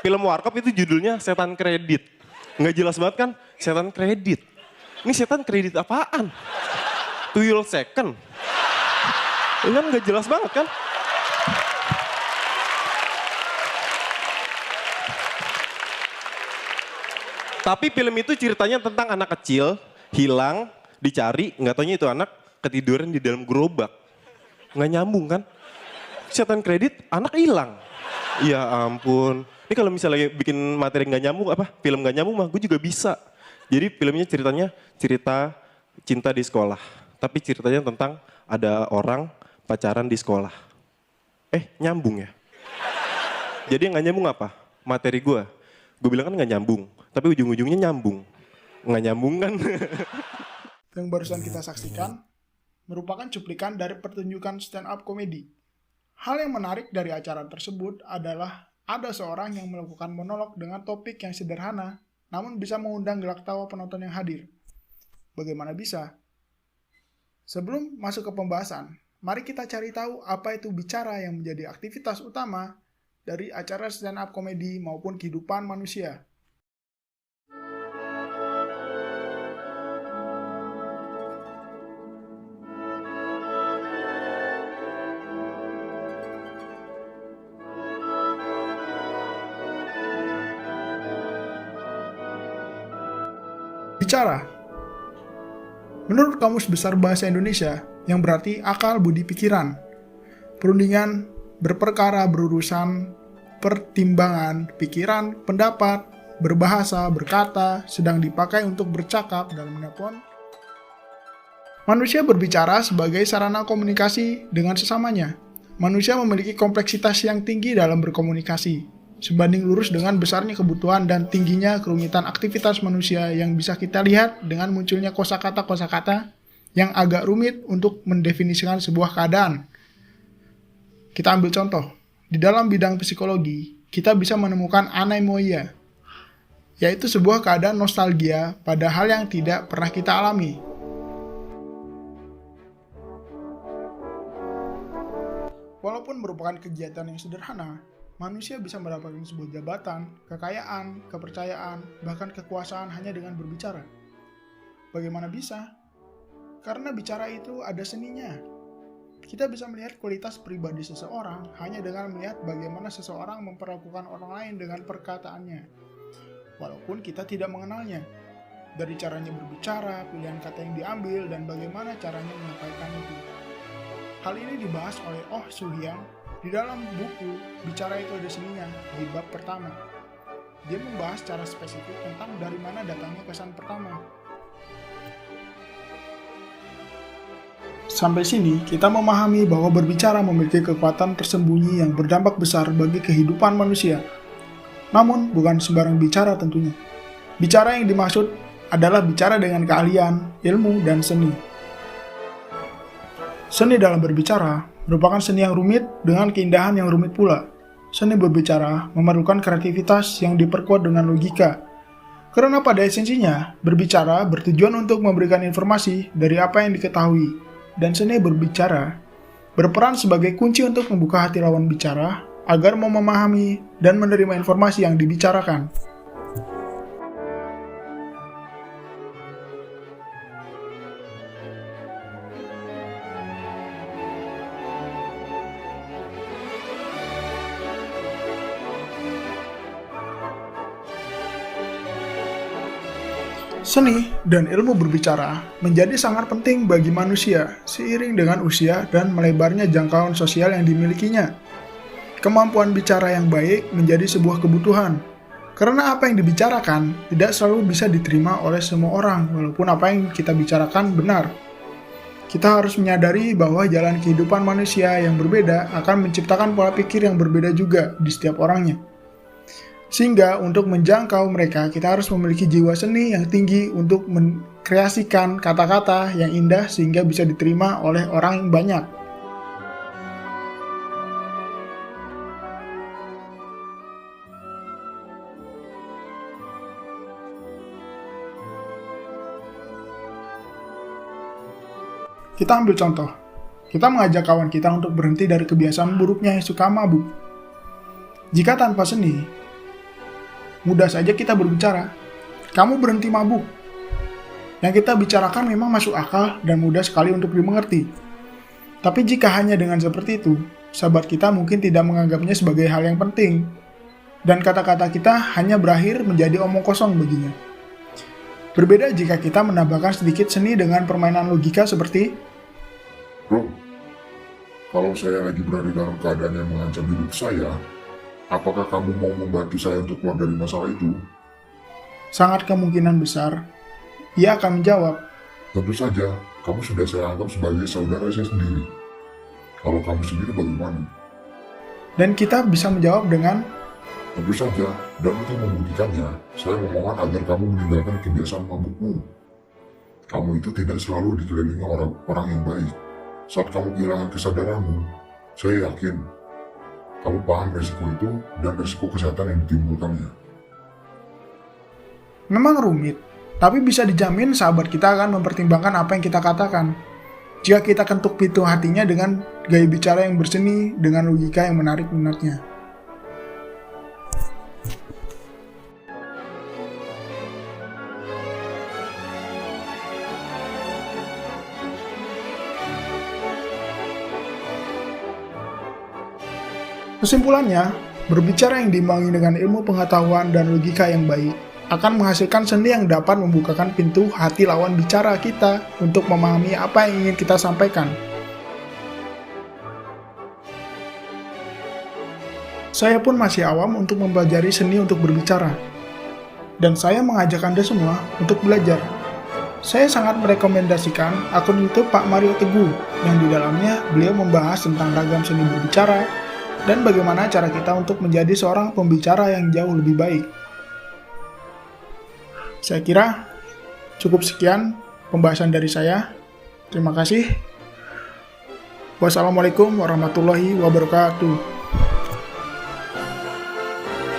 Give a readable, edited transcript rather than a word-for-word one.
Film Warkop itu judulnya Setan Kredit. Nggak jelas banget kan? Setan kredit. Ini setan kredit apaan? Tuyul second. Ini kan nggak jelas banget kan? Tapi film itu ceritanya tentang anak kecil, hilang, dicari, nggak taunya itu anak ketiduran di dalam gerobak. Nggak nyambung kan? Setan kredit, anak hilang. Ya ampun. Ini kalau misalnya bikin materi nggak nyambung, film nggak nyambung mah gue juga bisa. Jadi filmnya ceritanya cerita cinta di sekolah. Tapi ceritanya tentang ada orang pacaran di sekolah. Nyambung ya? Jadi yang nggak nyambung apa? Materi gue. Gue bilang kan nggak nyambung. Tapi ujung-ujungnya nyambung. Nggak nyambung kan? Yang barusan kita saksikan merupakan cuplikan dari pertunjukan stand up comedy. Hal yang menarik dari acara tersebut adalah ada seorang yang melakukan monolog dengan topik yang sederhana, namun bisa mengundang gelak tawa penonton yang hadir. Bagaimana bisa? Sebelum masuk ke pembahasan, mari kita cari tahu apa itu bicara yang menjadi aktivitas utama dari acara stand up comedy maupun kehidupan manusia. Bicara. Menurut Kamus Besar Bahasa Indonesia, yang berarti akal, budi, pikiran, perundingan, berperkara, berurusan, pertimbangan, pikiran, pendapat, berbahasa, berkata, sedang dipakai untuk bercakap dalam menelpon. Manusia berbicara sebagai sarana komunikasi dengan sesamanya. Manusia memiliki kompleksitas yang tinggi dalam berkomunikasi, sebanding lurus dengan besarnya kebutuhan dan tingginya kerumitan aktivitas manusia yang bisa kita lihat dengan munculnya kosakata-kosakata yang agak rumit untuk mendefinisikan sebuah keadaan. Kita ambil contoh, di dalam bidang psikologi, kita bisa menemukan anemoia, yaitu sebuah keadaan nostalgia pada hal yang tidak pernah kita alami. Walaupun merupakan kegiatan yang sederhana, manusia bisa mendapatkan sebuah jabatan, kekayaan, kepercayaan, bahkan kekuasaan hanya dengan berbicara. Bagaimana bisa? Karena bicara itu ada seninya. Kita bisa melihat kualitas pribadi seseorang hanya dengan melihat bagaimana seseorang memperlakukan orang lain dengan perkataannya. Walaupun kita tidak mengenalnya. Dari caranya berbicara, pilihan kata yang diambil, dan bagaimana caranya menyampaikan itu. Hal ini dibahas oleh Oh Soo Hyang di dalam buku Bicara Itu Ada Seninya di bab pertama. Dia membahas secara spesifik tentang dari mana datangnya kesan pertama. Sampai sini, kita memahami bahwa berbicara memiliki kekuatan tersembunyi yang berdampak besar bagi kehidupan manusia. Namun, bukan sembarang bicara tentunya. Bicara yang dimaksud adalah bicara dengan keahlian, ilmu, dan seni. Seni dalam berbicara merupakan seni yang rumit dengan keindahan yang rumit pula. Seni berbicara memerlukan kreativitas yang diperkuat dengan logika. Karena pada esensinya, berbicara bertujuan untuk memberikan informasi dari apa yang diketahui. Dan seni berbicara berperan sebagai kunci untuk membuka hati lawan bicara agar mau memahami dan menerima informasi yang dibicarakan. Seni dan ilmu berbicara menjadi sangat penting bagi manusia seiring dengan usia dan melebarnya jangkauan sosial yang dimilikinya. Kemampuan bicara yang baik menjadi sebuah kebutuhan, karena apa yang dibicarakan tidak selalu bisa diterima oleh semua orang walaupun apa yang kita bicarakan benar. Kita harus menyadari bahwa jalan kehidupan manusia yang berbeda akan menciptakan pola pikir yang berbeda juga di setiap orangnya. Sehingga untuk menjangkau mereka, kita harus memiliki jiwa seni yang tinggi untuk mengkreasikan kata-kata yang indah sehingga bisa diterima oleh orang yang banyak. Kita ambil contoh. Kita mengajak kawan kita untuk berhenti dari kebiasaan buruknya yang suka mabuk. Jika tanpa seni, mudah saja kita berbicara. Kamu berhenti mabuk. Yang kita bicarakan memang masuk akal dan mudah sekali untuk dimengerti. Tapi jika hanya dengan seperti itu, sahabat kita mungkin tidak menganggapnya sebagai hal yang penting. Dan kata-kata kita hanya berakhir menjadi omong kosong baginya. Berbeda jika kita menambahkan sedikit seni dengan permainan logika seperti, Bro, kalau saya lagi berada dalam keadaan yang mengancam hidup saya, apakah kamu mau membantu saya untuk keluar dari masalah itu? sangat kemungkinan besar, ia akan menjawab, Tentu saja, kamu sudah saya anggap sebagai saudara saya sendiri. Kalau kamu sendiri bagaimana? dan kita bisa menjawab dengan, Tentu saja, dan untuk membuktikannya, saya memohon agar kamu meninggalkan kebiasaan mabukmu. Kamu itu tidak selalu dikelilingi orang-orang yang baik. Saat kamu kehilangan kesadaranmu, saya yakin kamu paham resiko itu dan resiko kesehatan yang ditimbulkannya. memang rumit, tapi bisa dijamin sahabat kita akan mempertimbangkan apa yang kita katakan. Jika kita ketuk pintu hatinya dengan gaya bicara yang berseni, dengan logika yang menarik minatnya. Kesimpulannya, berbicara yang diimbangi dengan ilmu pengetahuan dan logika yang baik akan menghasilkan seni yang dapat membukakan pintu hati lawan bicara kita untuk memahami apa yang ingin kita sampaikan. Saya pun masih awam untuk mempelajari seni untuk berbicara. Dan saya mengajak Anda semua untuk belajar. Saya sangat merekomendasikan akun YouTube Pak Mario Teguh, yang di dalamnya beliau membahas tentang ragam seni berbicara, dan bagaimana cara kita untuk menjadi seorang pembicara yang jauh lebih baik. Saya kira cukup sekian pembahasan dari saya. Terima kasih. Wassalamualaikum warahmatullahi wabarakatuh.